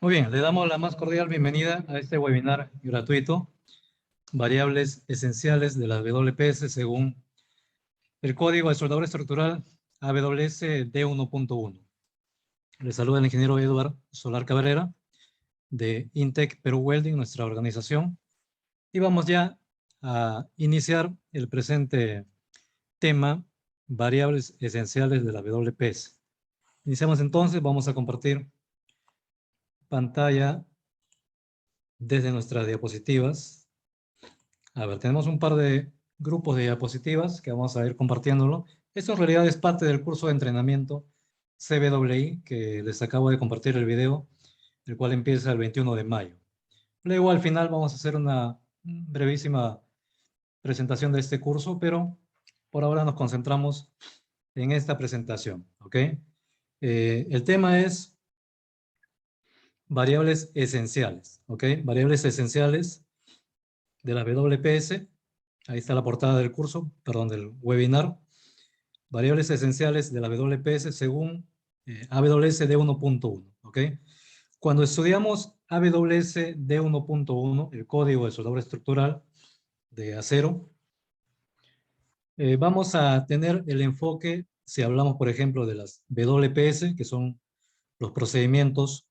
Muy bien, le damos la más cordial bienvenida a este webinar gratuito, Variables Esenciales de las WPS según el Código de Soldadura Estructural AWS D1.1. Le saluda el ingeniero Eduardo Solar Cabrera de Intec Perú Welding, nuestra organización, y vamos ya a iniciar el presente tema, Variables Esenciales de la WPS. Iniciamos entonces, vamos a compartir pantalla desde nuestras diapositivas. A ver, tenemos un par de grupos de diapositivas que vamos a ir compartiéndolo. Esto en realidad es parte del curso de entrenamiento CBWI que les acabo de compartir el video, el cual empieza el 21 de mayo. Luego al final vamos a hacer una brevísima presentación de este curso, pero por ahora nos concentramos en esta presentación, ¿ok? El tema es variables esenciales, ¿ok? Variables esenciales de la WPS. Ahí está la portada del curso, perdón, del webinar. Variables esenciales de la WPS según AWS D1.1, ¿ok? Cuando estudiamos AWS D1.1, el código de soldadura estructural de acero, vamos a tener el enfoque, si hablamos, por ejemplo, de las WPS, que son los procedimientos,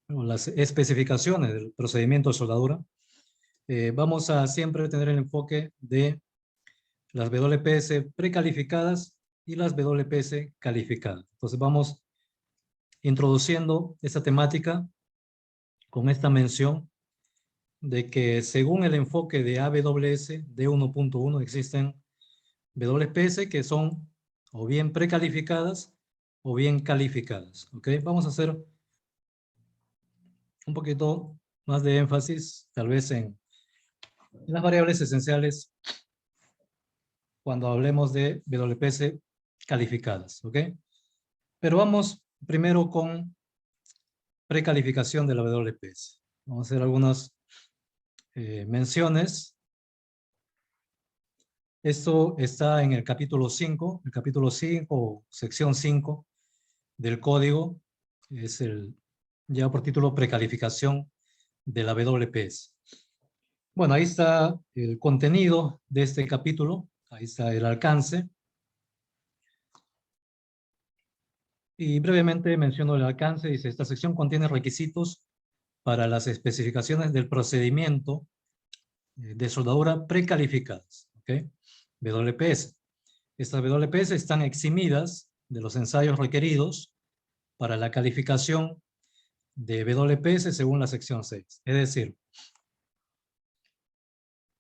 las especificaciones del procedimiento de soldadura, vamos a siempre tener el enfoque de las WPS precalificadas y las WPS calificadas. Entonces vamos introduciendo esa temática con esta mención de que según el enfoque de AWS D1.1 existen WPS que son o bien precalificadas o bien calificadas. ¿Ok? Vamos a hacer un poquito más de énfasis tal vez en las variables esenciales cuando hablemos de WPS calificadas. ¿Ok? Pero vamos primero con precalificación de la WPS. Vamos a hacer algunas menciones. Esto está en el capítulo 5, sección 5 del código. Es el, ya por título, precalificación de la WPS. Bueno, ahí está el contenido de este capítulo. Ahí está el alcance. Y brevemente menciono el alcance. Dice, esta sección contiene requisitos para las especificaciones del procedimiento de soldadura precalificadas, ¿ok? WPS. Estas WPS están eximidas de los ensayos requeridos para la calificación de WPS según la sección 6. Es decir,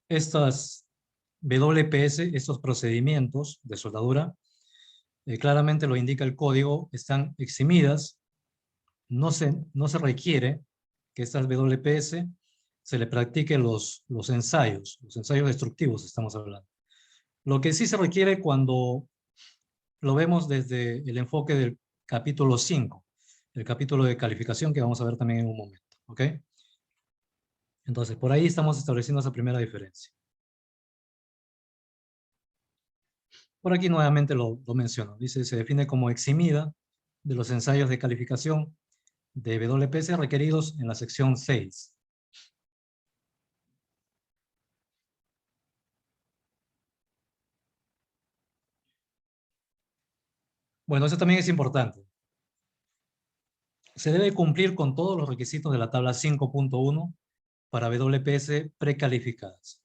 estas WPS, estos procedimientos de soldadura, claramente lo indica el código, están eximidas. No se requiere que estas WPS se le practiquen los ensayos destructivos estamos hablando. Lo que sí se requiere cuando lo vemos desde el enfoque del capítulo 5, el capítulo de calificación que vamos a ver también en un momento, ¿ok? Entonces, por ahí estamos estableciendo esa primera diferencia. Por aquí nuevamente lo menciono. Dice, se define como eximida de los ensayos de calificación de WPS requeridos en la sección 6. Bueno, eso también es importante. Se debe cumplir con todos los requisitos de la tabla 5.1 para WPS precalificadas.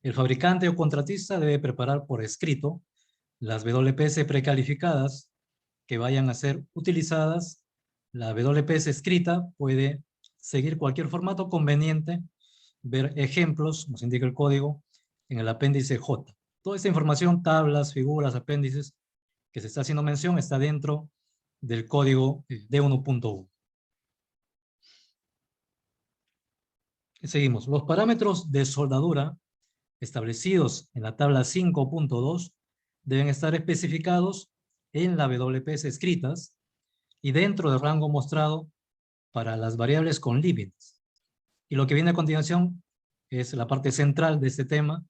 El fabricante o contratista debe preparar por escrito las WPS precalificadas que vayan a ser utilizadas. La WPS escrita puede seguir cualquier formato conveniente, ver ejemplos, nos indica el código, en el apéndice J. Toda esta información, tablas, figuras, apéndices, que se está haciendo mención, está dentro del código D1.1. Seguimos. Los parámetros de soldadura establecidos en la tabla 5.2 deben estar especificados en la WPS escritas y dentro del rango mostrado para las variables con límites. Y lo que viene a continuación es la parte central de este tema,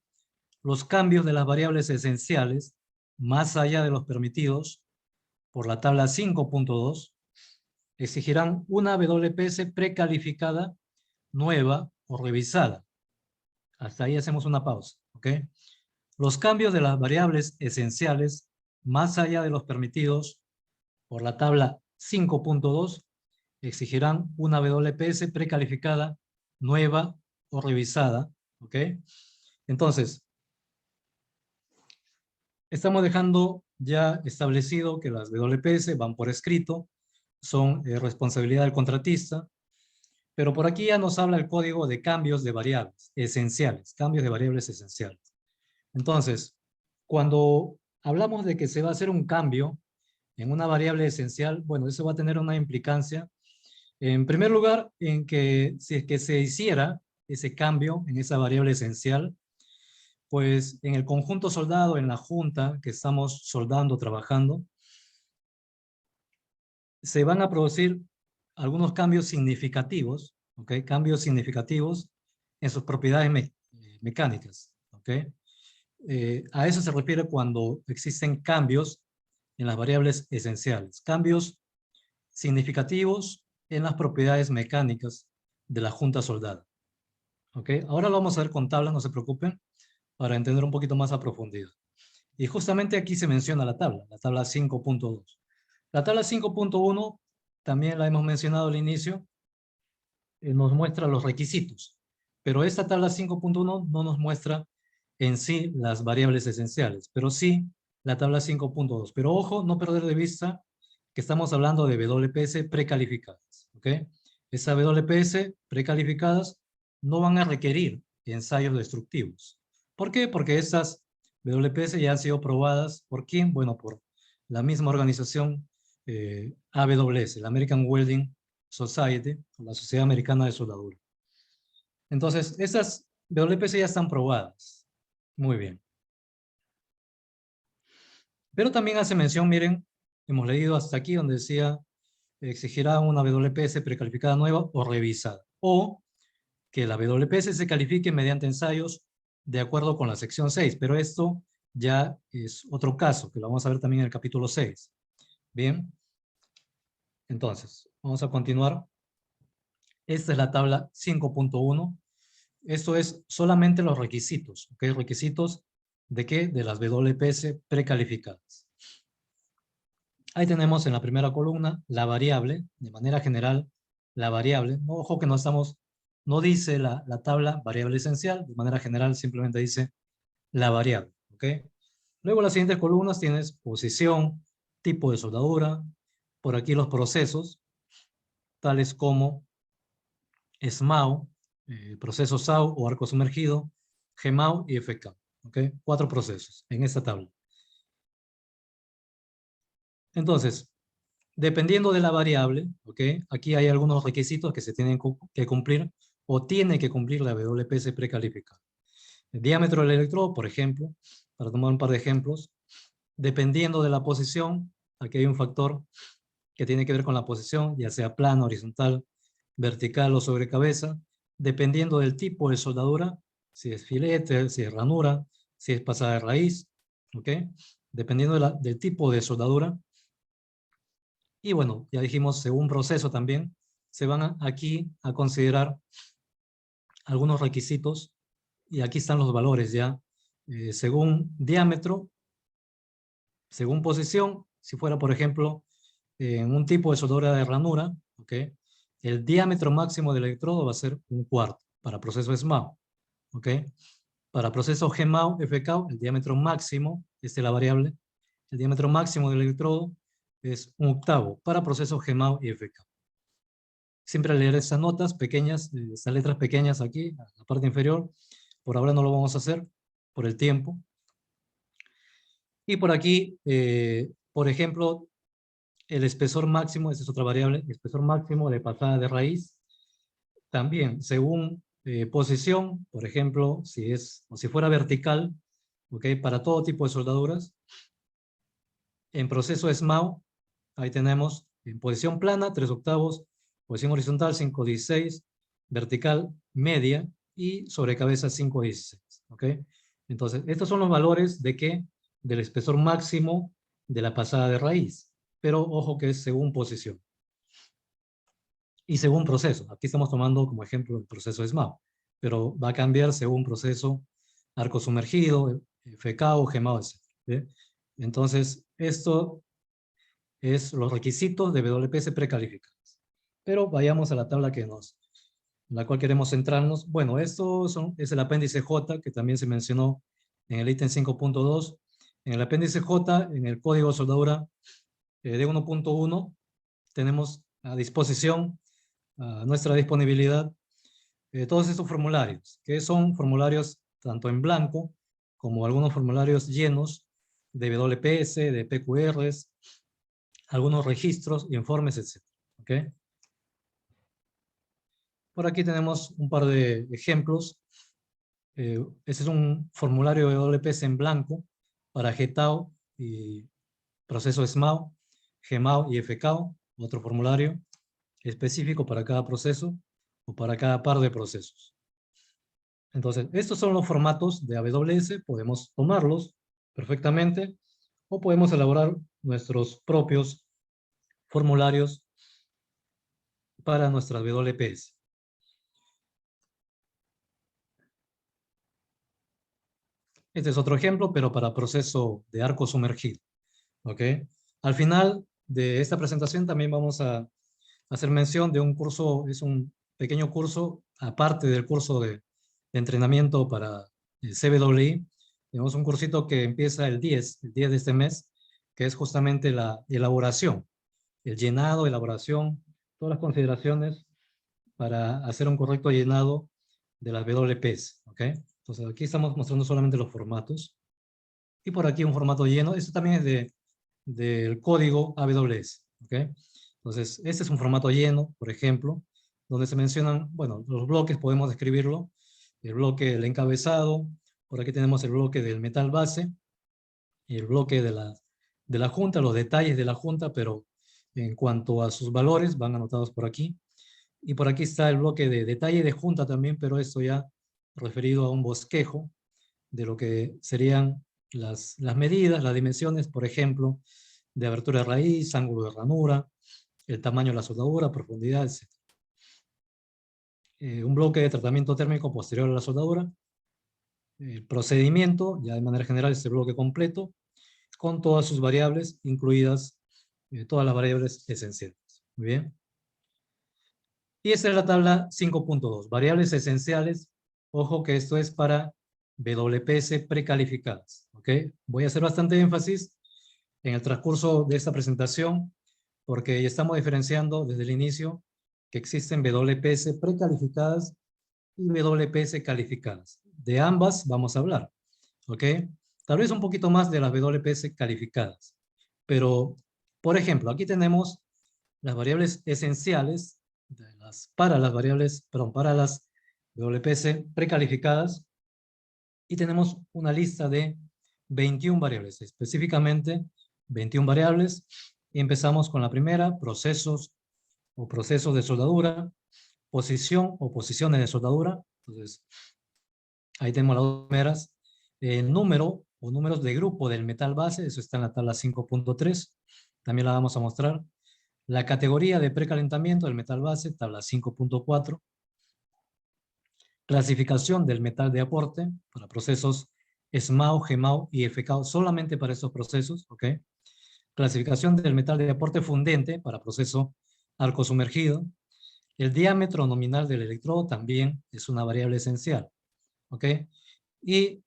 los cambios de las variables esenciales más allá de los permitidos por la tabla 5.2 exigirán una WPS precalificada, nueva o revisada. Hasta ahí hacemos una pausa, ¿ok? Los cambios de las variables esenciales, más allá de los permitidos por la tabla 5.2, exigirán una WPS precalificada, nueva o revisada, ¿ok? Entonces, estamos dejando ya establecido que las WPS van por escrito, son responsabilidad del contratista, pero por aquí ya nos habla el código de cambios de variables esenciales, cambios de variables esenciales. Entonces, cuando hablamos de que se va a hacer un cambio en una variable esencial, bueno, eso va a tener una implicancia, en primer lugar, en que si es que se hiciera ese cambio en esa variable esencial, pues en el conjunto soldado, en la junta que estamos soldando, trabajando, se van a producir algunos cambios significativos, ¿ok? Cambios significativos en sus propiedades mecánicas, ¿ok? A eso se refiere cuando existen cambios en las variables esenciales, cambios significativos en las propiedades mecánicas de la junta soldada, ¿ok? Ahora lo vamos a ver con tablas, no se preocupen, para entender un poquito más a profundidad. Y justamente aquí se menciona la tabla 5.2. La tabla 5.1 también la hemos mencionado al inicio, nos muestra los requisitos, pero esta tabla 5.1 no nos muestra en sí las variables esenciales, pero sí la tabla 5.2. Pero ojo, no perder de vista que estamos hablando de WPS precalificadas, ¿ok? Esas WPS precalificadas no van a requerir ensayos destructivos. ¿Por qué? Porque estas WPS ya han sido probadas, ¿por quién? Bueno, por la misma organización AWS, la American Welding Society, la Sociedad Americana de Soldadura. Entonces, estas WPS ya están probadas. Muy bien. Pero también hace mención, miren, hemos leído hasta aquí donde decía exigirá una WPS precalificada nueva o revisada. O que la WPS se califique mediante ensayos de acuerdo con la sección 6. Pero esto ya es otro caso, que lo vamos a ver también en el capítulo 6. Bien. Entonces, vamos a continuar. Esta es la tabla 5.1. Esto es solamente los requisitos, ¿ok? Requisitos de qué? De las WPS precalificadas. Ahí tenemos en la primera columna la variable, de manera general, la variable. Ojo que no dice la tabla variable esencial, de manera general simplemente dice la variable, ¿ok? Luego las siguientes columnas tienes posición, tipo de soldadura, por aquí los procesos, tales como SMAO, proceso SAO o arco sumergido, GMAO y FK. ¿Ok? 4 procesos en esta tabla. Entonces, dependiendo de la variable, ¿ok? Aquí hay algunos requisitos que se tienen que cumplir o tiene que cumplir la WPS precalificada. El diámetro del electrodo, por ejemplo, para tomar un par de ejemplos, dependiendo de la posición, aquí hay un factor que tiene que ver con la posición, ya sea plano, horizontal, vertical o sobre cabeza, dependiendo del tipo de soldadura, si es filete, si es ranura, si es pasada de raíz, ¿ok? Dependiendo del tipo de soldadura. Y bueno, ya dijimos, según proceso también, se van aquí a considerar algunos requisitos, y aquí están los valores ya, según diámetro, según posición, si fuera, por ejemplo, en un tipo de soldadura de ranura, ¿ok? El diámetro máximo del electrodo va a ser 1/4 para proceso SMAO, ¿ok? Para proceso GMAO, FKO, el diámetro máximo, esta es la variable, el diámetro máximo del electrodo es 1/8 para proceso GMAO y FKO. Siempre leer estas notas pequeñas, estas letras pequeñas aquí, en la parte inferior. Por ahora no lo vamos a hacer por el tiempo. Y por aquí, por ejemplo, el espesor máximo, esa es otra variable, el espesor máximo de pasada de raíz, también según posición, por ejemplo, si fuera vertical, ¿ok? Para todo tipo de soldaduras. En proceso SMAO, ahí tenemos en posición plana, 3/8, posición horizontal, 5/16, vertical, media, y sobre cabeza, 5/16, ¿ok? Entonces, estos son los valores de ¿qué? Del espesor máximo de la pasada de raíz, pero ojo que es según posición. y según proceso. Aquí estamos tomando como ejemplo el proceso SMAP, pero va a cambiar según proceso arco sumergido, FK, GEMAO, etc. ¿Ve? Entonces, esto es los requisitos de WPS precalificados. Pero vayamos a la tabla en la cual queremos centrarnos. Bueno, esto es el apéndice J, que también se mencionó en el ítem 5.2. En el apéndice J, en el código de soldadura de 1.1, tenemos a disposición, a nuestra disponibilidad, todos estos formularios, que son formularios tanto en blanco como algunos formularios llenos de WPS, de PQRs, algunos registros, informes, etc. ¿Okay? Por aquí tenemos un par de ejemplos. Este es un formulario de WPS en blanco para GTAO y proceso SMAO, GMAO y FKAO, otro formulario específico para cada proceso o para cada par de procesos. Entonces, estos son los formatos de AWS, podemos tomarlos perfectamente o podemos elaborar nuestros propios formularios para nuestras WPS. Este es otro ejemplo, pero para proceso de arco sumergido. ¿Ok? Al final de esta presentación también vamos a hacer mención de un curso, es un pequeño curso, aparte del curso de entrenamiento para el CWI. Tenemos un cursito que empieza el 10 de este mes, que es justamente la elaboración, el llenado, elaboración, todas las consideraciones para hacer un correcto llenado de las WPs. ¿Ok? Entonces aquí estamos mostrando solamente los formatos. Y por aquí un formato lleno. Esto también es del código AWS. ¿Ok? Entonces, este es un formato lleno, por ejemplo, donde se mencionan, bueno, los bloques podemos describirlo. El bloque del encabezado, por aquí tenemos el bloque del metal base, el bloque de la junta, los detalles de la junta, pero en cuanto a sus valores van anotados por aquí. Y por aquí está el bloque de detalle de junta también, pero esto ya referido a un bosquejo de lo que serían las medidas, las dimensiones, por ejemplo, de abertura de raíz, ángulo de ranura, el tamaño de la soldadura, profundidad, etc. Un bloque de tratamiento térmico posterior a la soldadura, el procedimiento, ya de manera general este bloque completo, con todas sus variables, incluidas todas las variables esenciales. Muy bien. Y esta es la tabla 5.2, variables esenciales. Ojo que esto es para WPS precalificadas. ¿Ok? Voy a hacer bastante énfasis en el transcurso de esta presentación, porque ya estamos diferenciando desde el inicio que existen WPS precalificadas y WPS calificadas. De ambas vamos a hablar, ¿ok? Tal vez un poquito más de las WPS calificadas, pero, por ejemplo, aquí tenemos las variables esenciales para las variables, perdón, para las WPS precalificadas, y tenemos una lista de 21 variables, específicamente 21 variables, y empezamos con la primera, procesos o procesos de soldadura, posición o posiciones de soldadura. Entonces, ahí tenemos las dos primeras. El número o números de grupo del metal base, eso está en la tabla 5.3, también la vamos a mostrar. La categoría de precalentamiento del metal base, tabla 5.4. Clasificación del metal de aporte para procesos SMAO, GMAO y FKAO, solamente para esos procesos, ¿ok? Clasificación del metal de aporte fundente para proceso arco sumergido. El diámetro nominal del electrodo también es una variable esencial, ¿ok? ¿Y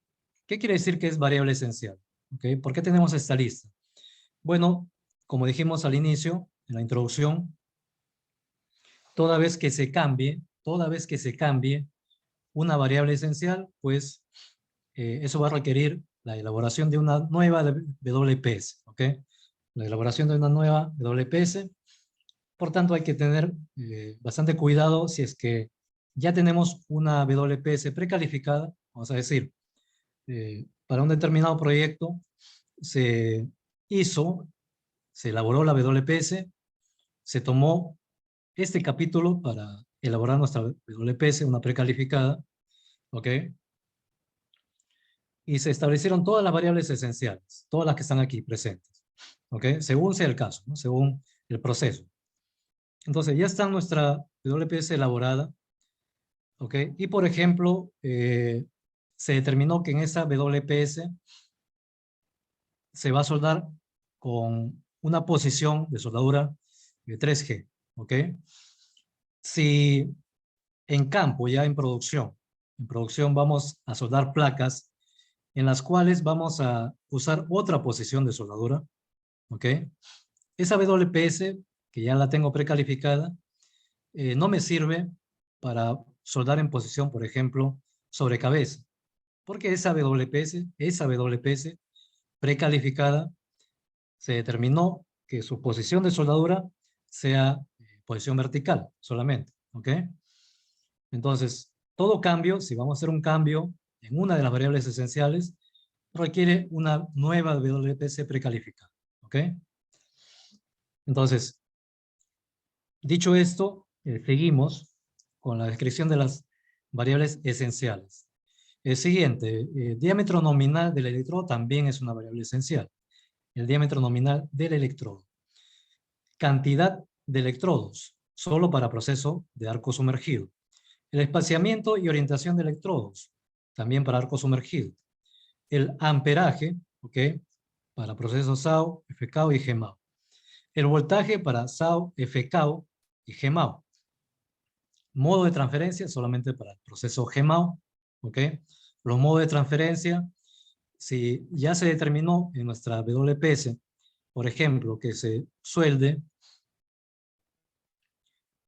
qué quiere decir que es variable esencial? ¿Ok? ¿Por qué tenemos esta lista? Bueno, como dijimos al inicio, en la introducción, toda vez que se cambie una variable esencial, pues eso va a requerir la elaboración de una nueva WPS, ¿ok? La elaboración de una nueva WPS. Por tanto, hay que tener bastante cuidado si es que ya tenemos una WPS precalificada, vamos a decir, para un determinado proyecto se hizo, se elaboró la WPS, se tomó este capítulo para elaborar nuestra WPS, una precalificada, ¿ok? Y se establecieron todas las variables esenciales, todas las que están aquí presentes, ¿ok? Según sea el caso, ¿no? Según el proceso. Entonces, ya está nuestra WPS elaborada, ¿ok? Y, por ejemplo, se determinó que en esa WPS se va a soldar con una posición de soldadura de 3G, ¿ok? Si en campo, ya en producción vamos a soldar placas en las cuales vamos a usar otra posición de soldadura, ¿ok? Esa WPS, que ya la tengo precalificada, no me sirve para soldar en posición, por ejemplo, sobre cabeza, porque esa WPS precalificada, se determinó que su posición de soldadura sea posición vertical solamente, ¿ok? Entonces, todo cambio, si vamos a hacer un cambio en una de las variables esenciales, requiere una nueva WPS precalificada, ¿ok? Entonces, dicho esto, seguimos con la descripción de las variables esenciales. El siguiente, diámetro nominal del electrodo también es una variable esencial. El diámetro nominal del electrodo. Cantidad de electrodos, solo para proceso de arco sumergido. El espaciamiento y orientación de electrodos, también para arco sumergido. El amperaje, ¿ok? Para procesos SAO, FKO y GMAO. El voltaje para SAO, FKO y GMAO. Modo de transferencia solamente para el proceso GMAO, ¿ok? Los modos de transferencia, si ya se determinó en nuestra WPS, por ejemplo, que se suelde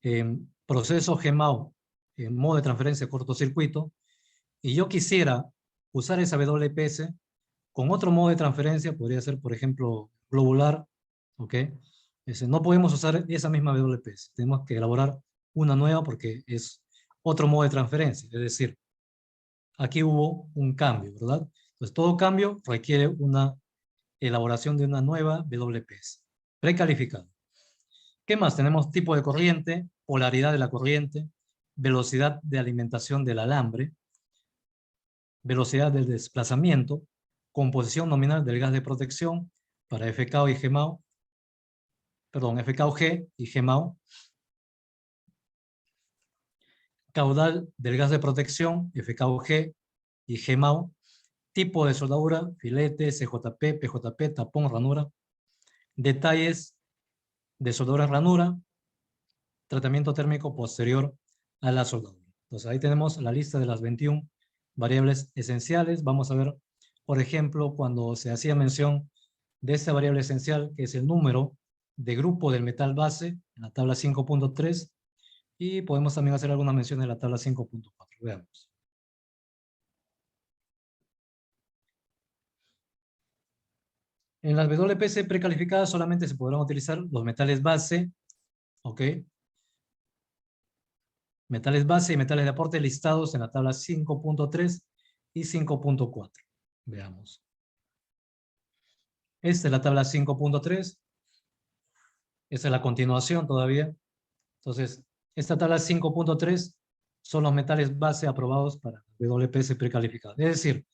en proceso GMAO, en modo de transferencia cortocircuito, y yo quisiera usar esa WPS con otro modo de transferencia, podría ser, por ejemplo, globular, ¿ok? No podemos usar esa misma WPS, tenemos que elaborar una nueva porque es otro modo de transferencia, es decir, aquí hubo un cambio, ¿verdad? Entonces, todo cambio requiere una elaboración de una nueva WPS, precalificada. ¿Qué más? Tenemos tipo de corriente, polaridad de la corriente, velocidad de alimentación del alambre, velocidad del desplazamiento, composición nominal del gas de protección para FKO y GMAO, perdón, FKOG y GMAO, caudal del gas de protección, FKOG y GMAO, tipo de soldadura, filete, CJP, PJP, tapón, ranura, detalles de soldadura ranura, tratamiento térmico posterior a la soldadura. Entonces ahí tenemos la lista de las 21 variables esenciales. Vamos a ver, por ejemplo, cuando se hacía mención de esta variable esencial, que es el número de grupo del metal base, en la tabla 5.3, y podemos también hacer alguna mención en la tabla 5.4. Veamos. En las WPC precalificadas solamente se podrán utilizar los metales base, ¿ok? Metales base y metales de aporte listados en la tabla 5.3 y 5.4. Veamos. Esta es la tabla 5.3. Esta es la continuación todavía. Entonces, esta tabla 5.3 son los metales base aprobados para WPS precalificadas. Es decir,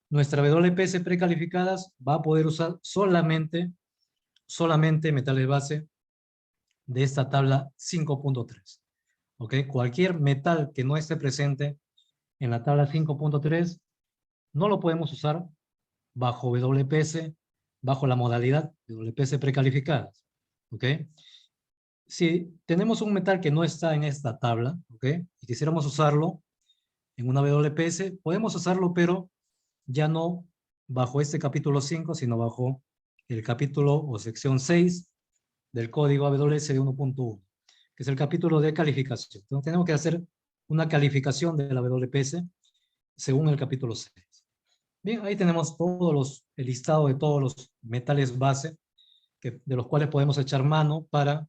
nuestra WPS precalificadas va a poder usar solamente metales base de esta tabla 5.3. ¿Ok? Cualquier metal que no esté presente en la tabla 5.3 no lo podemos usar bajo WPS, bajo la modalidad WPS precalificadas. ¿Ok? Si tenemos un metal que no está en esta tabla, ¿ok? Y quisiéramos usarlo en una WPS, podemos usarlo, pero ya no bajo este capítulo 5, sino bajo el capítulo o sección 6 del código AWS de 1.1, que es el capítulo de calificación. Entonces tenemos que hacer una calificación de la WPS según el capítulo 6. Bien, ahí tenemos el listado de todos los metales base de los cuales podemos echar mano para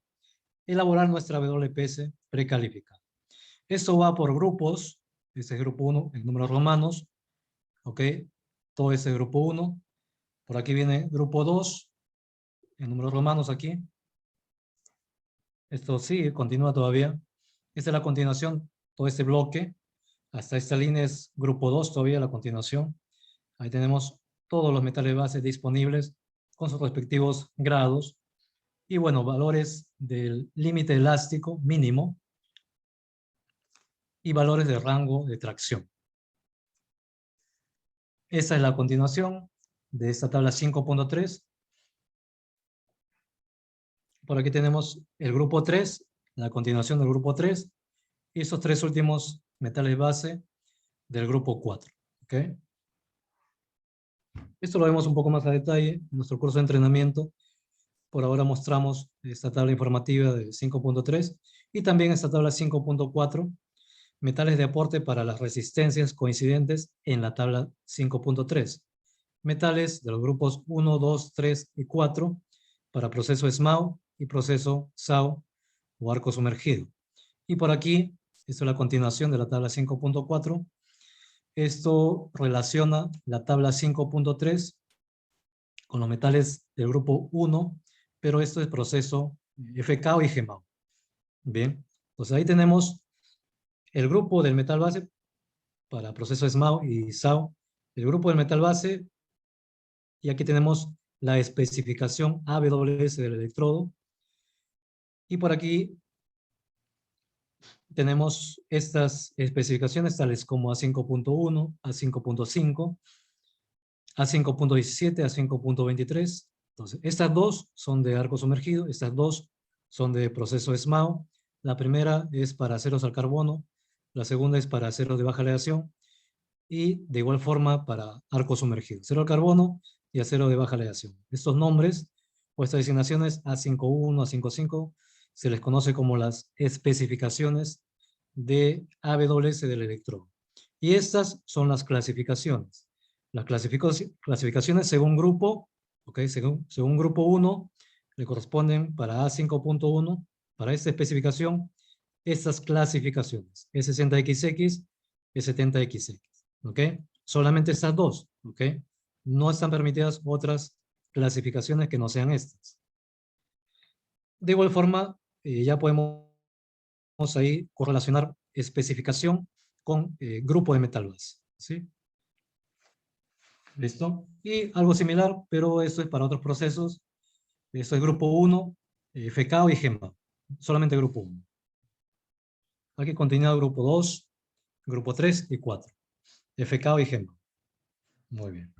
elaborar nuestra WPS precalificada. Esto va por grupos, este es grupo 1 en números romanos, ¿ok? Todo ese grupo 1. Por aquí viene grupo 2 en números romanos aquí. Esto sigue, continúa todavía. Esta es la continuación, todo este bloque. Hasta esta línea es grupo 2 todavía, la continuación. Ahí tenemos todos los metales base disponibles con sus respectivos grados. Y bueno, valores del límite elástico mínimo y valores de rango de tracción. Esa es la continuación de esta tabla 5.3. Por aquí tenemos el grupo 3, la continuación del grupo 3, y esos tres últimos metales base del grupo 4. ¿Okay? Esto lo vemos un poco más a detalle en nuestro curso de entrenamiento. Por ahora mostramos esta tabla informativa de 5.3 y también esta tabla 5.4, metales de aporte para las resistencias coincidentes en la tabla 5.3. Metales de los grupos 1, 2, 3 y 4 para proceso SMAO y proceso SAO o arco sumergido. Y por aquí, esto es la continuación de la tabla 5.4. Esto relaciona la tabla 5.3 con los metales del grupo 1, pero esto es proceso FK y GMAO. Bien, pues ahí tenemos el grupo del metal base para proceso SMAO y SAO, el grupo del metal base, y aquí tenemos la especificación AWS del electrodo, y por aquí tenemos estas especificaciones tales como A5.1, A5.5, A5.17, A5.23. Entonces, estas dos son de arco sumergido, estas dos son de proceso SMAO. La primera es para aceros al carbono, la segunda es para aceros de baja aleación y de igual forma para arco sumergido. Acero al carbono y acero de baja aleación. Estos nombres o estas designaciones A51, A55 se les conoce como las especificaciones de AWS del electrodo. Y estas son las clasificaciones. Las clasificaciones según grupo, ¿okay? Según grupo 1, le corresponden para A5.1, para esta especificación, estas clasificaciones, E60XX, E70XX, ¿ok? Solamente estas dos, ¿ok? No están permitidas otras clasificaciones que no sean estas. De igual forma, ya podemos ahí correlacionar especificación con grupo de metal base, ¿sí? ¿Listo? Y algo similar, pero esto es para otros procesos. Esto es grupo 1, FK y GEMA. Solamente grupo 1. Aquí continúa grupo 2, grupo 3 y 4. FK y GEMA. Muy bien.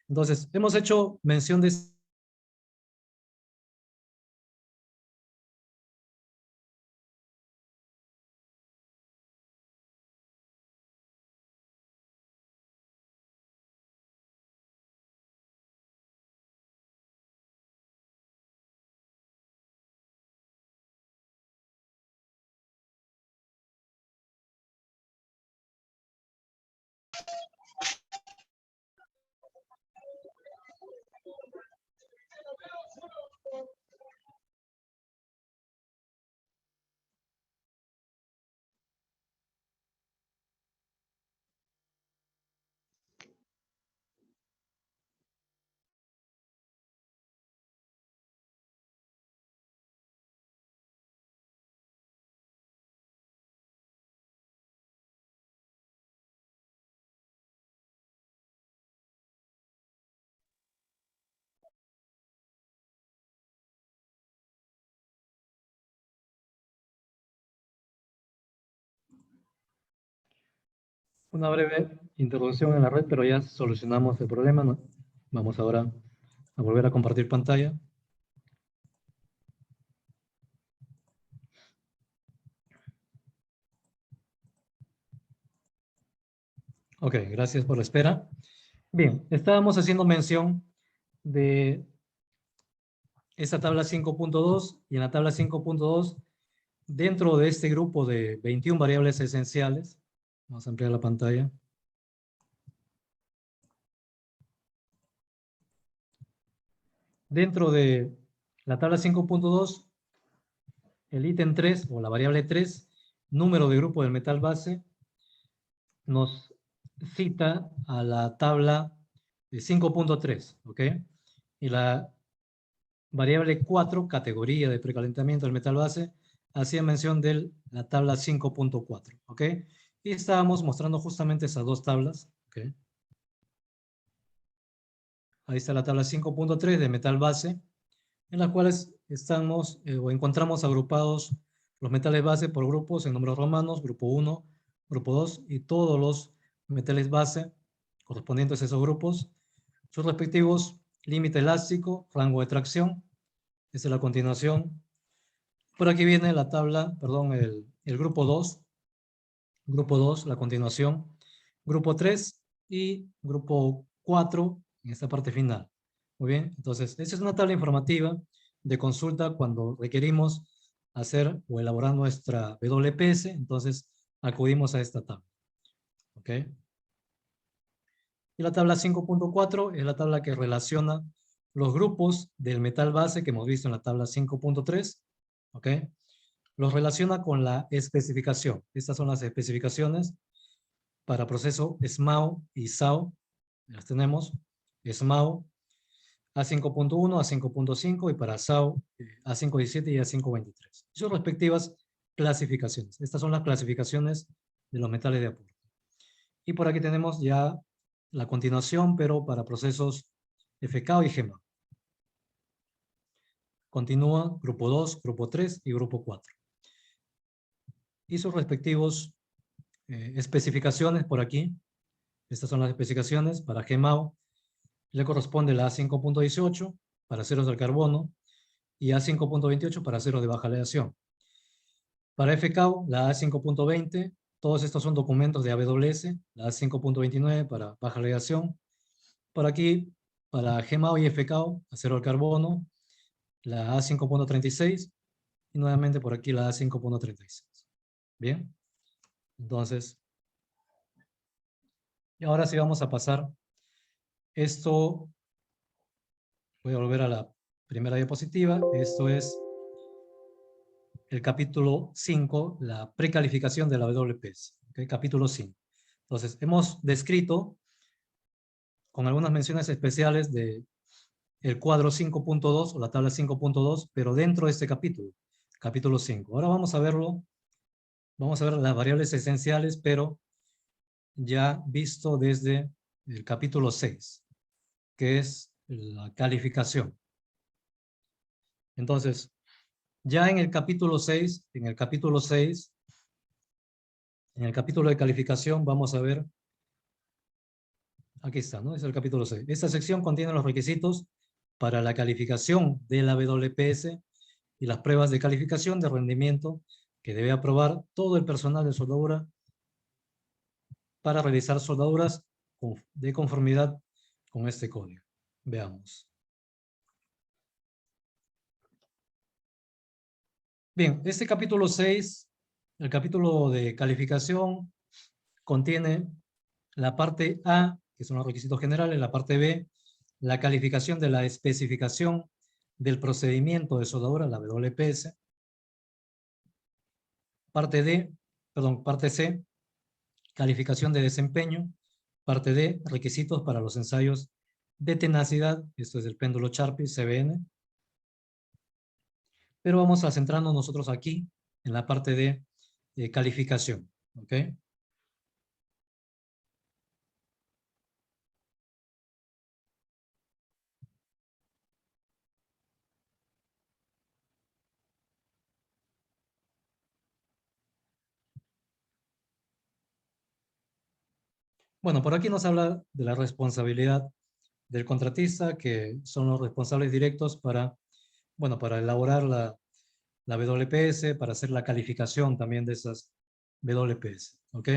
Entonces, hemos hecho mención de una breve introducción en la red, pero ya solucionamos el problema, ¿no? Vamos ahora a volver a compartir pantalla. Ok, gracias por la espera. Bien, estábamos haciendo mención de esta tabla 5.2 y en la tabla 5.2, dentro de este grupo de 21 variables esenciales, vamos a ampliar la pantalla. Dentro de la tabla 5.2, el ítem 3 o la variable 3, número de grupo del metal base, nos cita a la tabla 5.3, ¿ok? Y la variable 4, categoría de precalentamiento del metal base, hacía mención de la tabla 5.4, ¿ok? Y estábamos mostrando justamente esas dos tablas, ¿ok? Ahí está la tabla 5.3 de metal base, en las cuales estamos o encontramos agrupados los metales base por grupos en números romanos, grupo 1, grupo 2 y todos los metales base correspondientes a esos grupos, sus respectivos límite elástico, rango de tracción. Esta es la continuación. Por aquí viene la tabla, perdón, el grupo 2, la continuación, grupo 3 y grupo 4 en esta parte final. Muy bien, entonces, esta es una tabla informativa de consulta cuando requerimos hacer o elaborar nuestra WPS, entonces acudimos a esta tabla. ¿Ok? Y la tabla 5.4 es la tabla que relaciona los grupos del metal base que hemos visto en la tabla 5.3. ¿Ok? Los relaciona con la especificación. Estas son las especificaciones para proceso SMAO y SAO. Las tenemos. SMAO A5.1, A5.5 y para SAO A5.17 y A5.23. Sus respectivas clasificaciones. Estas son las clasificaciones de los metales de aporte. Y por aquí tenemos ya la continuación, pero para procesos FK y GEMA. Continúa grupo 2, grupo 3 y grupo 4. Y sus respectivos especificaciones por aquí. Estas son las especificaciones para GEMAO. Le corresponde la A5.18 para ceros del carbono y A5.28 para ceros de baja aleación. Para FKO, la A5.20, todos estos son documentos de AWS, la A5.29 para baja aleación. Por aquí, para GEMAO y FKO, acero del carbono, la A5.36 y nuevamente por aquí la A5.36. Bien, entonces, y ahora sí vamos a pasar esto. Voy a volver a la primera diapositiva. Esto es el capítulo 5, la precalificación de la WPS. ¿Okay? Capítulo 5. Entonces, hemos descrito con algunas menciones especiales de el cuadro 5.2 o la tabla 5.2, pero dentro de este capítulo, capítulo 5. Ahora vamos a verlo, vamos a ver las variables esenciales, pero ya visto desde el capítulo 6, que es la calificación. Entonces, ya en el capítulo 6, en el capítulo de calificación, vamos a ver, aquí está, ¿no? Es el capítulo 6. Esta sección contiene los requisitos para la calificación de la WPS y las pruebas de calificación de rendimiento que debe aprobar todo el personal de soldadura para realizar soldaduras de conformidad con este código. Veamos. Bien, este capítulo 6, el capítulo de calificación, contiene la parte A, que son los requisitos generales, la parte B, la calificación de la especificación del procedimiento de soldadura, la WPS. Parte C, calificación de desempeño. Parte D, requisitos para los ensayos de tenacidad. Esto es el péndulo Charpy, CBN. Pero vamos a centrarnos nosotros aquí en la parte de calificación. ¿Ok? Bueno, por aquí nos habla de la responsabilidad del contratista, que son los responsables directos para, bueno, para elaborar la WPS, para hacer la calificación también de esas WPS. ¿Ok?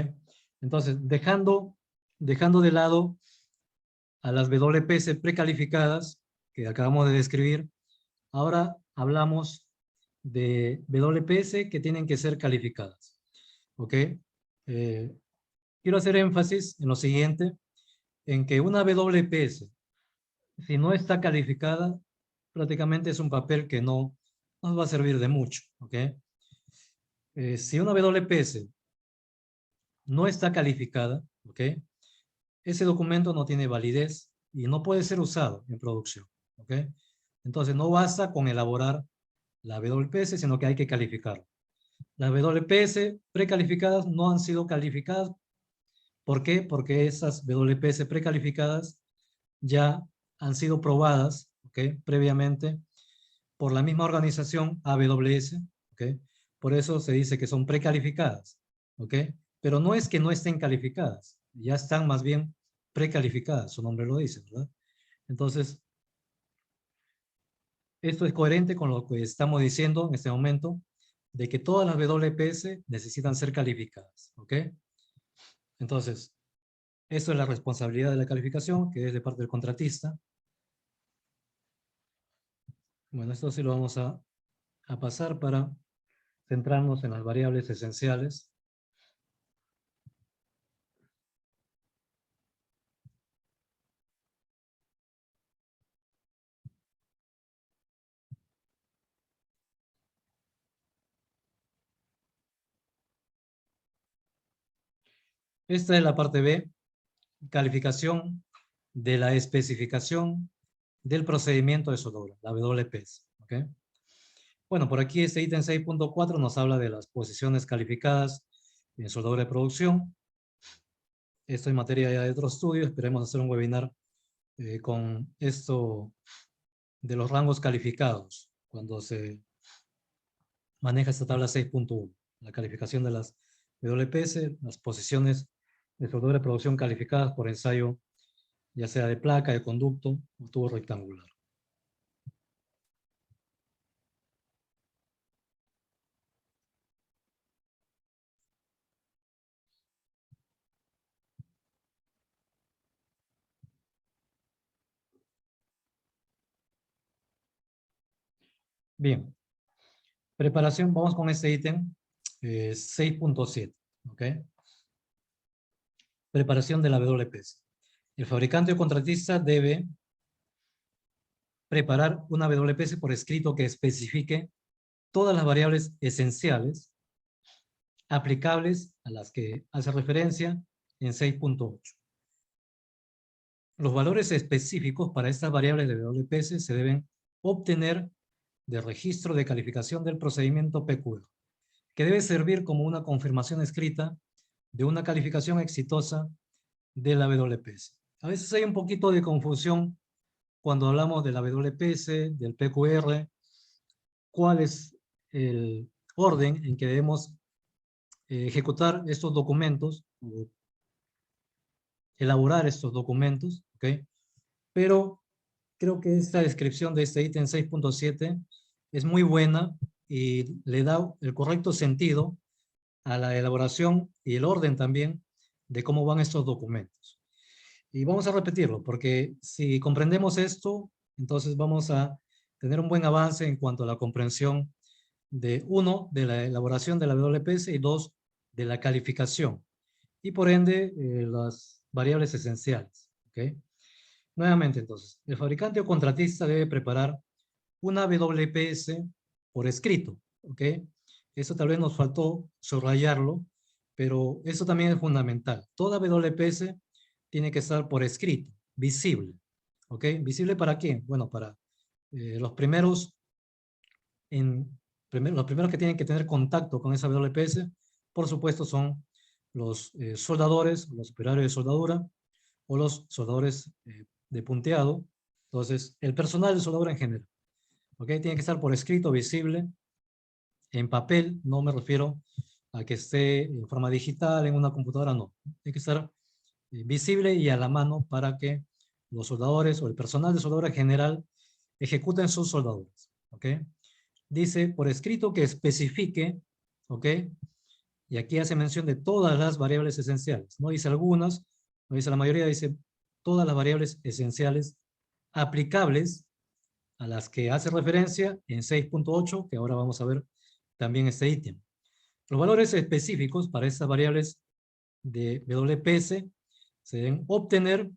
Entonces, dejando de lado a las WPS precalificadas que acabamos de describir, ahora hablamos de WPS que tienen que ser calificadas. ¿Ok? Quiero hacer énfasis en lo siguiente, en que una WPS, si no está calificada, prácticamente es un papel que no nos va a servir de mucho. ¿Ok? Si una WPS no está calificada, ¿ok? Ese documento no tiene validez y no puede ser usado en producción. ¿Ok? Entonces, no basta con elaborar la WPS, sino que hay que calificarla. Las WPS precalificadas no han sido calificadas. ¿Por qué? Porque esas WPS precalificadas ya han sido probadas, ¿ok? Previamente por la misma organización AWS, ¿ok? Por eso se dice que son precalificadas, ¿ok? Pero no es que no estén calificadas, ya están más bien precalificadas, su nombre lo dice, ¿verdad? Entonces, esto es coherente con lo que estamos diciendo en este momento, de que todas las WPS necesitan ser calificadas, ¿ok? Entonces, esto es la responsabilidad de la calificación, que es de parte del contratista. Bueno, esto sí lo vamos a pasar para centrarnos en las variables esenciales. Esta es la parte B, calificación de la especificación del procedimiento de soldadura, la WPS, ¿ok? Bueno, por aquí este ítem 6.4 nos habla de las posiciones calificadas en soldadura de producción. Esto en materia ya de otro estudio, esperemos hacer un webinar con esto de los rangos calificados, cuando se maneja esta tabla 6.1, la calificación de las WPS, las posiciones de soldadura de producción calificadas por ensayo, ya sea de placa, de conducto o tubo rectangular. Bien, preparación, vamos con este ítem 6.7, ¿ok? Preparación de la WPS. El fabricante o contratista debe preparar una WPS por escrito que especifique todas las variables esenciales aplicables a las que hace referencia en 6.8. Los valores específicos para estas variables de WPS se deben obtener del registro de calificación del procedimiento PQR, que debe servir como una confirmación escrita de una calificación exitosa de la WPS. A veces hay un poquito de confusión cuando hablamos de la WPS, del PQR, cuál es el orden en que debemos ejecutar estos documentos, o elaborar estos documentos, ¿ok? Pero creo que esta descripción de este ítem 6.7 es muy buena y le da el correcto sentido a la elaboración y el orden también de cómo van estos documentos. Y vamos a repetirlo, porque si comprendemos esto, entonces vamos a tener un buen avance en cuanto a la comprensión de, uno, de la elaboración de la WPS y dos, de la calificación. Y por ende, las variables esenciales. ¿Ok? Nuevamente, entonces, el fabricante o contratista debe preparar una WPS por escrito. ¿Ok? Eso tal vez nos faltó subrayarlo, pero eso también es fundamental. Toda WPS tiene que estar por escrito, visible. ¿Ok? ¿Visible para quién? Bueno, para los primeros los primeros que tienen que tener contacto con esa WPS, por supuesto, son los soldadores, los operarios de soldadura o los soldadores de punteado. Entonces, el personal de soldadura en general. ¿Ok? Tiene que estar por escrito, visible, en papel. No me refiero a que esté en forma digital, en una computadora, no. Tiene que estar visible y a la mano para que los soldadores o el personal de soldadura en general ejecuten sus soldaduras. ¿Ok? Dice por escrito que especifique, ¿ok? Y aquí hace mención de todas las variables esenciales. No dice algunas, no dice la mayoría, dice todas las variables esenciales aplicables a las que hace referencia en 6.8, que ahora vamos a ver también este ítem. Los valores específicos para estas variables de WPS se deben obtener.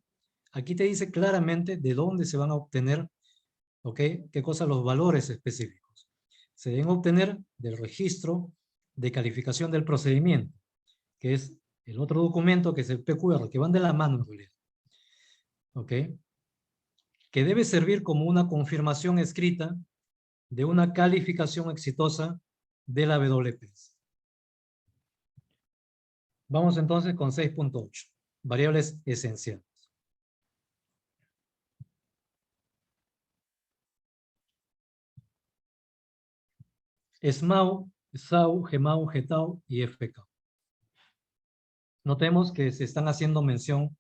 Aquí te dice claramente de dónde se van a obtener, ¿ok? ¿Qué cosa? Los valores específicos. Se deben obtener del registro de calificación del procedimiento, que es el otro documento que es el PQR, que van de la mano en realidad. ¿Ok? Que debe servir como una confirmación escrita de una calificación exitosa de la WPS. Vamos entonces con 6.8, variables esenciales. SMAU, SAU, GMAU, GTAU y FK. Notemos que se están haciendo mención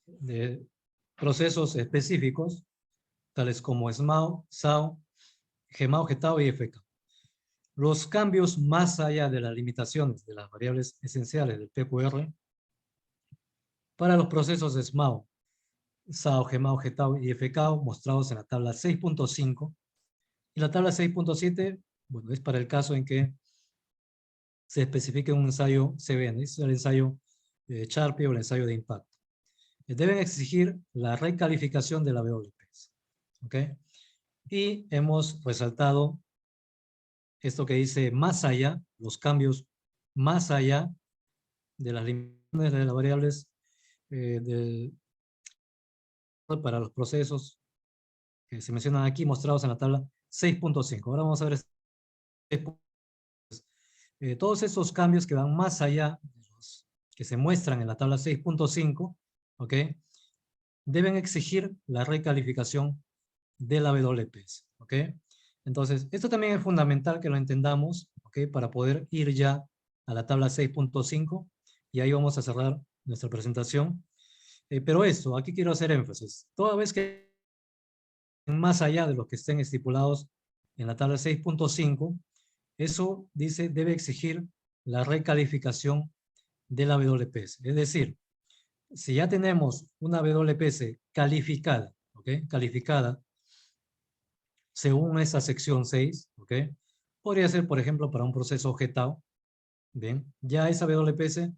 de procesos específicos, tales como SMAU, SAU, GMAU, GTAU y FK. Los cambios más allá de las limitaciones de las variables esenciales del PQR para los procesos de SMAU, SAU, GMAU, GTAU y FK mostrados en la tabla 6.5 y la tabla 6.7, bueno, es para el caso en que se especifique un ensayo CBN, es el ensayo Charpy o el ensayo de impacto. Deben exigir la recalificación de la WPS. ¿Ok? Y hemos resaltado esto que dice más allá, los cambios más allá de las limitaciones de las variables para los procesos que se mencionan aquí, mostrados en la tabla 6.5. Ahora vamos a ver todos esos cambios que van más allá de los que se muestran en la tabla 6.5, ¿ok? Deben exigir la recalificación de la WPS, ¿ok? Entonces, esto también es fundamental que lo entendamos, ¿ok? Para poder ir ya a la tabla 6.5 y ahí vamos a cerrar nuestra presentación. Pero esto, aquí quiero hacer énfasis. Toda vez que más allá de los que estén estipulados en la tabla 6.5, eso dice debe exigir la recalificación de la WPS. Es decir, si ya tenemos una WPS calificada, ¿ok? Calificada según esa sección 6, ¿ok? Podría ser, por ejemplo, para un proceso GTAO, ¿bien? Ya a esa WPS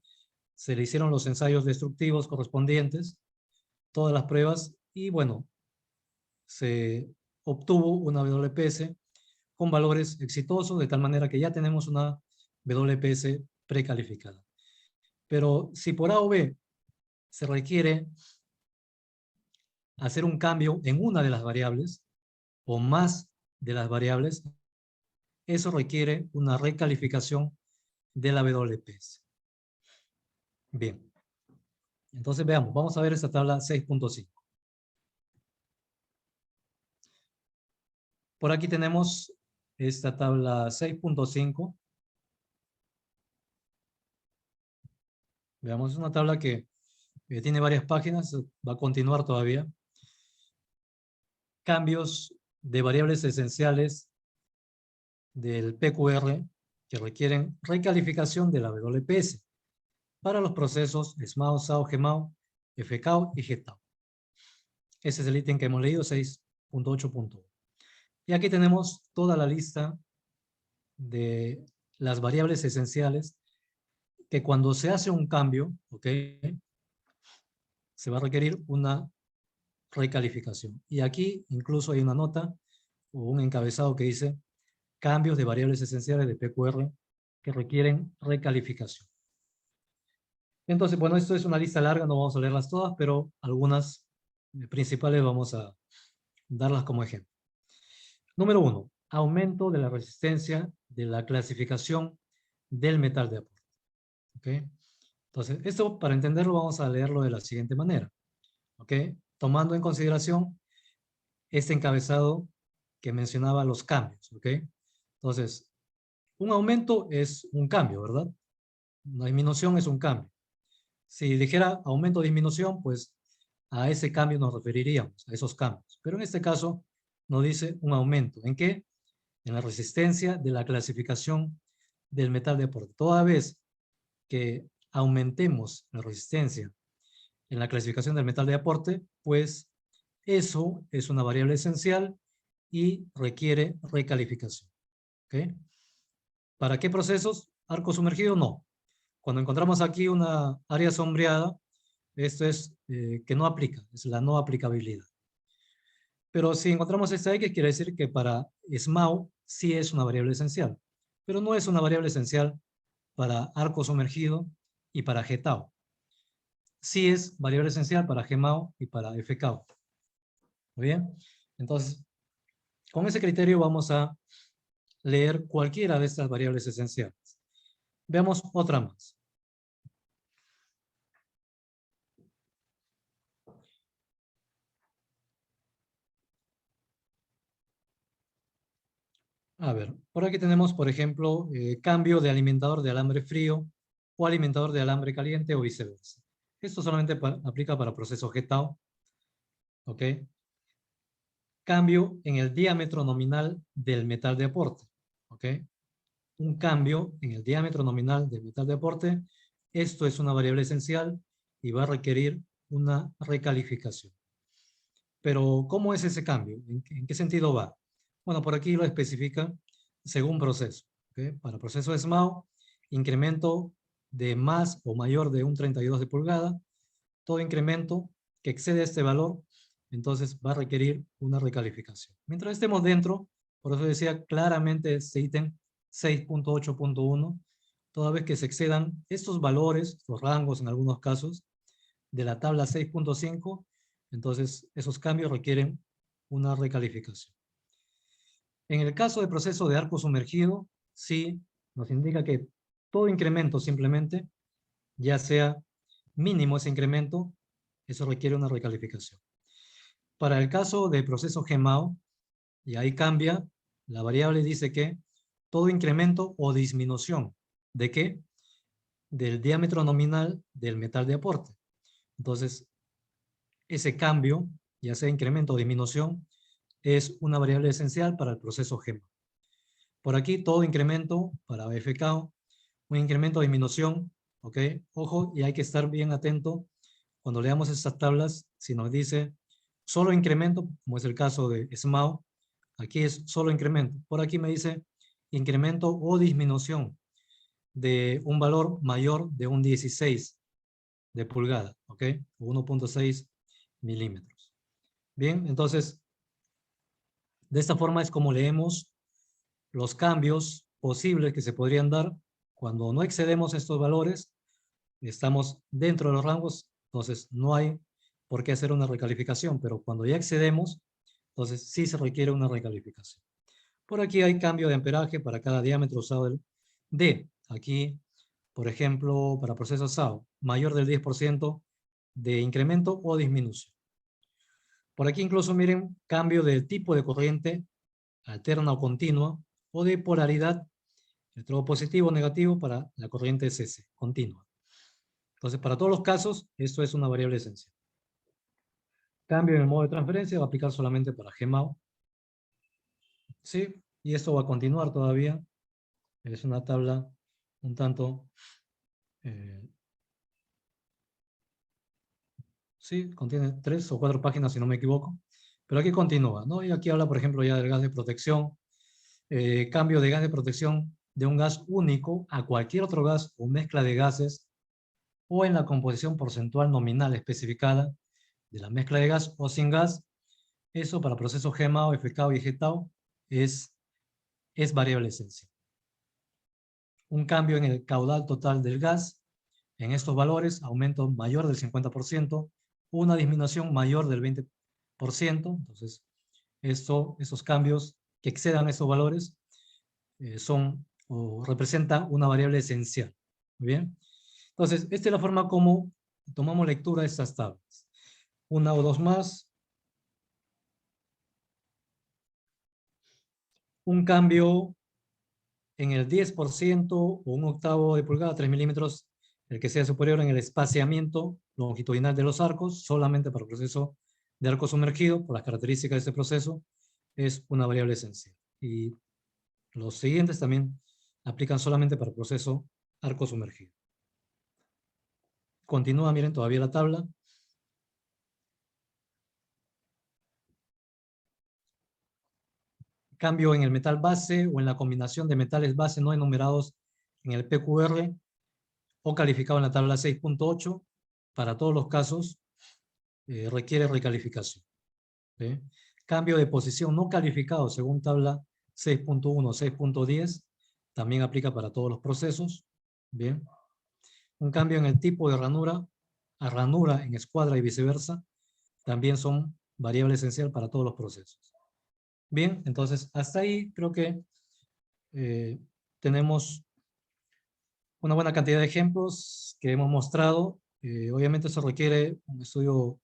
se le hicieron los ensayos destructivos correspondientes, todas las pruebas, y bueno, se obtuvo una WPS con valores exitosos, de tal manera que ya tenemos una WPS precalificada. Pero si por A o B se requiere hacer un cambio en una de las variables o más de las variables, eso requiere una recalificación de la WPS. Bien, entonces veamos, vamos a ver esta tabla 6.5. Por aquí tenemos esta tabla 6.5. Veamos, es una tabla que tiene varias páginas, va a continuar todavía. Cambios de variables esenciales del PQR que requieren recalificación de la WPS para los procesos SMAO, SAO, GMAO, FKO y GTAO. Ese es el ítem que hemos leído, 6.8.1. Y aquí tenemos toda la lista de las variables esenciales que cuando se hace un cambio, ¿ok? Se va a requerir una recalificación. Y aquí incluso hay una nota o un encabezado que dice cambios de variables esenciales de PQR que requieren recalificación. Entonces, bueno, esto es una lista larga, no vamos a leerlas todas, pero algunas principales vamos a darlas como ejemplo. Número 1, aumento de la resistencia de la clasificación del metal de aporte. ¿Ok? Entonces, esto para entenderlo vamos a leerlo de la siguiente manera. ¿Ok? Tomando en consideración este encabezado que mencionaba los cambios. ¿Ok? Entonces, un aumento es un cambio, ¿verdad? Una disminución es un cambio. Si dijera aumento o disminución, pues a ese cambio nos referiríamos, a esos cambios. Pero en este caso nos dice un aumento. ¿En qué? En la resistencia de la clasificación del metal de aporte. Toda vez que aumentemos la resistencia en la clasificación del metal de aporte, pues eso es una variable esencial y requiere recalificación. ¿Ok? ¿Para qué procesos? Arco sumergido, no. Cuando encontramos aquí una área sombreada, esto es que no aplica, es la no aplicabilidad. Pero si encontramos esta X, quiere decir que para SMAU sí es una variable esencial, pero no es una variable esencial para arco sumergido y para GTAO. Sí es variable esencial para GMAO y para FKO. ¿Muy bien? Entonces, con ese criterio vamos a leer cualquiera de estas variables esenciales. Veamos otra más. A ver, por aquí tenemos, por ejemplo, cambio de alimentador de alambre frío o alimentador de alambre caliente o viceversa. Esto solamente aplica para proceso GTAO, ¿ok? Cambio en el diámetro nominal del metal de aporte, ¿ok? Un cambio en el diámetro nominal del metal de aporte, esto es una variable esencial y va a requerir una recalificación. Pero, ¿cómo es ese cambio? ¿En qué sentido va? Bueno, por aquí lo especifica según proceso. ¿Okay? Para proceso de SMAO, incremento de más o mayor de un 32 de pulgada, todo incremento que excede este valor, entonces va a requerir una recalificación. Mientras estemos dentro, por eso decía claramente este ítem 6.8.1, toda vez que se excedan estos valores, los rangos en algunos casos, de la tabla 6.5, entonces esos cambios requieren una recalificación. En el caso de proceso de arco sumergido, sí nos indica que todo incremento simplemente, ya sea mínimo ese incremento, eso requiere una recalificación. Para el caso de proceso GEMAO, y ahí cambia, la variable dice que todo incremento o disminución, ¿de qué? Del diámetro nominal del metal de aporte. Entonces, ese cambio, ya sea incremento o disminución, es una variable esencial para el proceso GEMA. Por aquí todo incremento para FK, un incremento o disminución, ¿ok? Ojo, y hay que estar bien atento cuando leamos estas tablas, si nos dice solo incremento, como es el caso de SMAO, aquí es solo incremento. Por aquí me dice incremento o disminución de un valor mayor de un 16 de pulgada, ¿ok? 1.6 milímetros. Bien, entonces, de esta forma es como leemos los cambios posibles que se podrían dar cuando no excedemos estos valores, estamos dentro de los rangos, entonces no hay por qué hacer una recalificación, pero cuando ya excedemos, entonces sí se requiere una recalificación. Por aquí hay cambio de amperaje para cada diámetro usado del D. Aquí, por ejemplo, para procesos SAO, mayor del 10% de incremento o disminución. Por aquí incluso miren, cambio de tipo de corriente, alterna o continua, o de polaridad, electrodo positivo o negativo para la corriente SS, continua. Entonces, para todos los casos, esto es una variable esencial. Cambio en el modo de transferencia va a aplicar solamente para GMAO. Sí, y esto va a continuar todavía. Es una tabla un tanto... sí, contiene 3 o 4 páginas si no me equivoco. Pero aquí continúa, ¿no? Y aquí habla, por ejemplo, ya del gas de protección. Cambio de gas de protección de un gas único a cualquier otro gas o mezcla de gases o en la composición porcentual nominal especificada de la mezcla de gas o sin gas. Eso para procesos GMAO, FKO y GTAO es variable esencial. Un cambio en el caudal total del gas, en estos valores, aumento mayor del 50%, una disminución mayor del 20%, entonces esos cambios que excedan esos valores son o representan una variable esencial. ¿Muy bien? Entonces, esta es la forma como tomamos lectura de estas tablas. Una o dos más. Un cambio en el 10% o un octavo de pulgada, 3 milímetros, el que sea superior en el espaciamiento longitudinal de los arcos, solamente para el proceso de arco sumergido, por las características de este proceso, es una variable esencial. Y los siguientes también aplican solamente para el proceso arco sumergido. Continúa, miren, todavía la tabla. Cambio en el metal base o en la combinación de metales base no enumerados en el PQR o calificado en la tabla 6.8, para todos los casos requiere recalificación. ¿Sí? Cambio de posición no calificado según tabla 6.1, 6.10, también aplica para todos los procesos. Bien. Un cambio en el tipo de ranura a ranura en escuadra y viceversa, también son variable esencial para todos los procesos. Bien, entonces hasta ahí creo que tenemos una buena cantidad de ejemplos que hemos mostrado. Obviamente eso requiere un estudio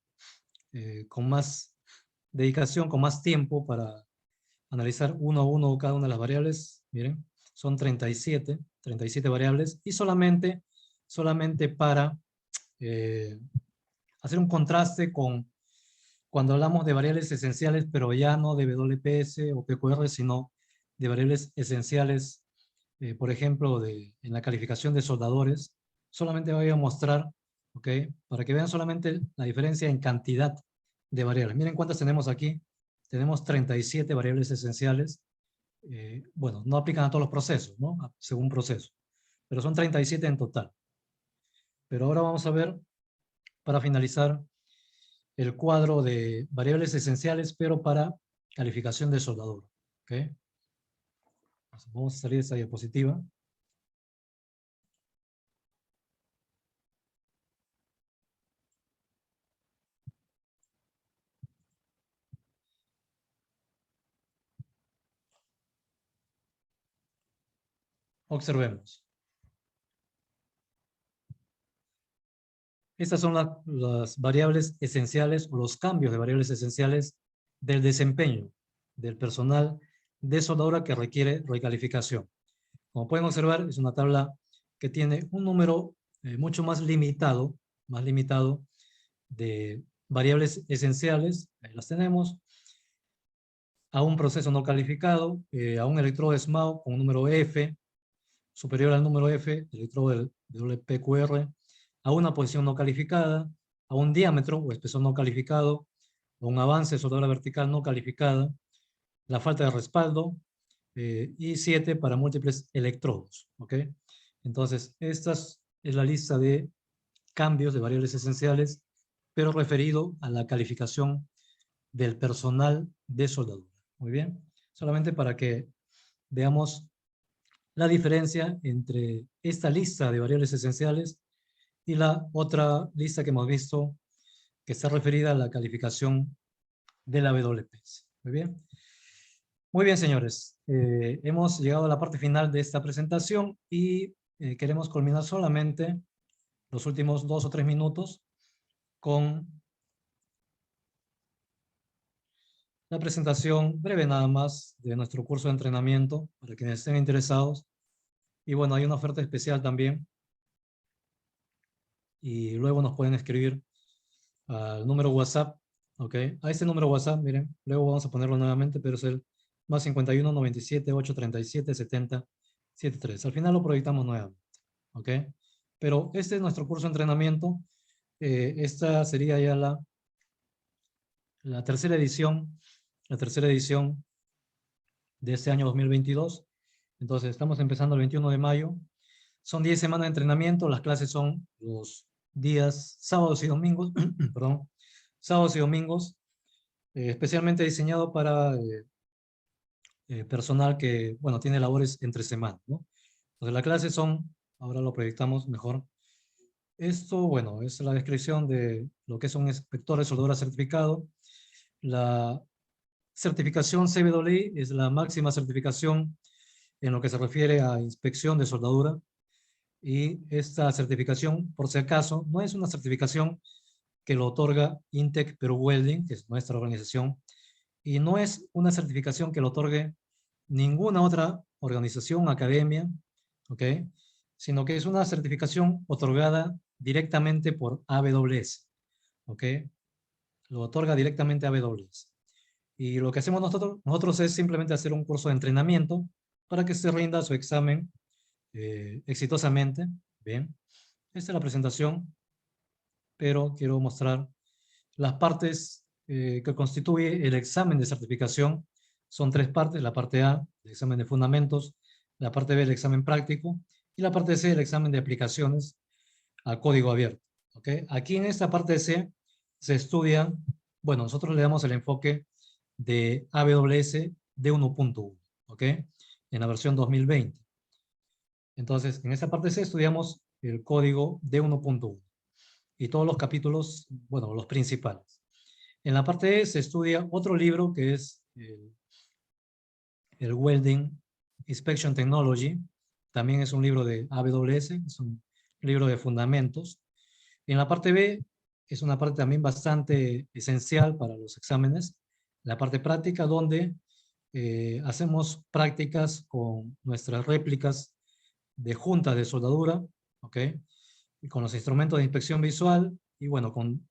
con más dedicación, con más tiempo para analizar uno a uno cada una de las variables. Miren, son 37 variables, y solamente para hacer un contraste con cuando hablamos de variables esenciales, pero ya no de WPS o PQR, sino de variables esenciales, por ejemplo, en la calificación de soldadores. Solamente voy a mostrar, ¿ok? Para que vean solamente la diferencia en cantidad de variables. Miren cuántas tenemos aquí. Tenemos 37 variables esenciales. Bueno, no aplican a todos los procesos, ¿no? Según proceso. Pero son 37 en total. Pero ahora vamos a ver, para finalizar, el cuadro de variables esenciales, pero para calificación de soldadura. ¿Ok? Vamos a salir de esta diapositiva. Observemos. Estas son las variables esenciales o los cambios de variables esenciales del desempeño del personal de soldadura que requiere recalificación. Como pueden observar, es una tabla que tiene un número mucho más limitado de variables esenciales. Ahí las tenemos. A un proceso no calificado, a un electrodo de SMAO con un número F, superior al número F, electrodo del WPQR, a una posición no calificada, a un diámetro o espesor no calificado, a un avance de soldadura vertical no calificada, la falta de respaldo, y 7 para múltiples electrodos. ¿Ok? Entonces, esta es la lista de cambios de variables esenciales, pero referido a la calificación del personal de soldadura. Muy bien, solamente para que veamos la diferencia entre esta lista de variables esenciales y la otra lista que hemos visto, que está referida a la calificación de la WPS. Muy bien. Muy bien, señores. Hemos llegado a la parte final de esta presentación y queremos culminar solamente los últimos 2 o 3 minutos con la presentación breve nada más de nuestro curso de entrenamiento para quienes estén interesados. Y bueno, hay una oferta especial también. Y luego nos pueden escribir al número WhatsApp, ¿ok? A este número WhatsApp, miren, luego vamos a ponerlo nuevamente, pero es el más 51 97 837 70 73. Al final lo proyectamos nuevamente, ¿ok? Pero este es nuestro curso de entrenamiento. Esta sería ya la tercera edición de este año 2022. Entonces, estamos empezando el 21 de mayo. Son 10 semanas de entrenamiento. Las clases son los días sábados y domingos, perdón, sábados y domingos, especialmente diseñado para personal que, bueno, tiene labores entre semana, ¿no? Entonces, las clases son, ahora lo proyectamos mejor. Esto, bueno, es la descripción de lo que es un inspector de soldadura certificado. La certificación CWI es la máxima certificación en lo que se refiere a inspección de soldadura. Y esta certificación, por si acaso, no es una certificación que lo otorga Intec Peru Welding, que es nuestra organización, y no es una certificación que lo otorgue ninguna otra organización, academia, ¿ok? Sino que es una certificación otorgada directamente por AWS, ¿ok? Lo otorga directamente AWS. Y lo que hacemos nosotros es simplemente hacer un curso de entrenamiento para que se rinda su examen exitosamente. Bien, esta es la presentación, pero quiero mostrar las partes que constituye el examen de certificación. Son 3 partes: la parte A, el examen de fundamentos; la parte B, el examen práctico; y la parte C, el examen de aplicaciones a código abierto. ¿Okay? Aquí en esta parte C se estudia, bueno, nosotros le damos el enfoque de AWS D1.1, ¿ok? En la versión 2020. Entonces, en esta parte C estudiamos el código D1.1 y todos los capítulos, bueno, los principales. En la parte E se estudia otro libro que es el Welding Inspection Technology. También es un libro de AWS, es un libro de fundamentos. En la parte B es una parte también bastante esencial para los exámenes, la parte práctica, donde hacemos prácticas con nuestras réplicas de juntas de soldadura, ¿ok? Y con los instrumentos de inspección visual y bueno, con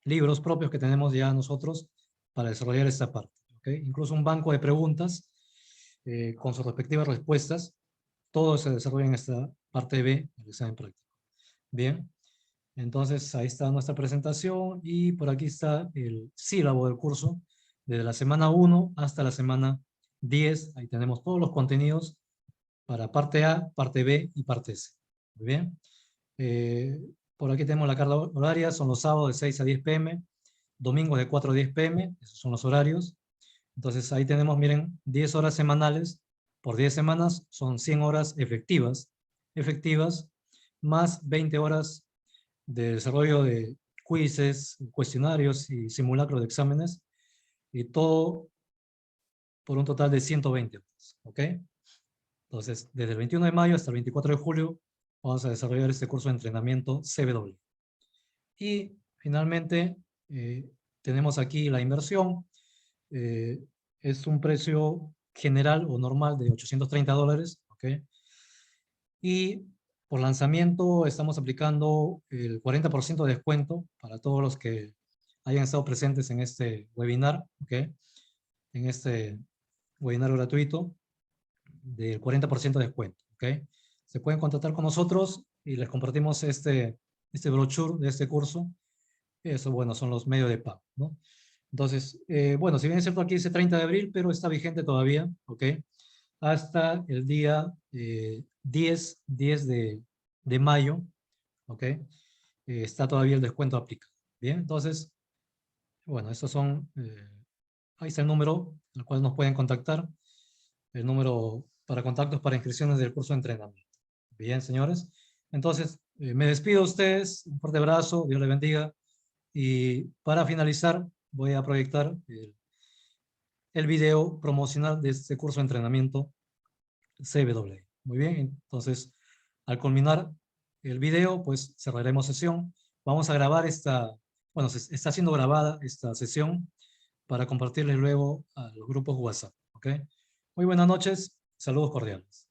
libros propios que tenemos ya nosotros para desarrollar esta parte, ¿ok? Incluso un banco de preguntas con sus respectivas respuestas. Todo se desarrolla en esta parte B del examen práctico. Bien, entonces ahí está nuestra presentación y por aquí está el sílabo del curso desde la semana 1 hasta la semana 10. Ahí tenemos todos los contenidos para parte A, parte B y parte C. Muy bien. Por aquí tenemos la carga horaria, son los sábados de 6 a 10 p.m., domingos de 4 a 10 p.m., esos son los horarios. Entonces ahí tenemos, miren, 10 horas semanales por 10 semanas, son 100 horas efectivas, más 20 horas de desarrollo de quizzes, cuestionarios y simulacros de exámenes, y todo por un total de 120 horas, ¿ok? Entonces, desde el 21 de mayo hasta el 24 de julio, vamos a desarrollar este curso de entrenamiento CW. Y finalmente, tenemos aquí la inversión. Es un precio general o normal de $830, ¿ok? Y por lanzamiento estamos aplicando el 40% de descuento para todos los que hayan estado presentes en este webinar, ¿ok? En este webinar gratuito del 40% de descuento, ¿ok? Se pueden contactar con nosotros y les compartimos este brochure de este curso. Eso, bueno, son los medios de pago, ¿no? Entonces, bueno, si bien es cierto aquí dice 30 de abril, pero está vigente todavía, ¿ok? Hasta el día 10 de mayo, ¿ok? Está todavía el descuento aplicado. Bien, entonces, bueno, estos son, ahí está el número al cual nos pueden contactar, el número para contactos para inscripciones del curso de entrenamiento. Bien, señores. Entonces, me despido de ustedes, un fuerte abrazo, Dios les bendiga. Y para finalizar, voy a proyectar el video promocional de este curso de entrenamiento CW. Muy bien, entonces, al culminar el video, pues cerraremos sesión. Vamos a grabar bueno, está siendo grabada esta sesión para compartirle luego a los grupos WhatsApp. ¿Ok? Muy buenas noches, saludos cordiales.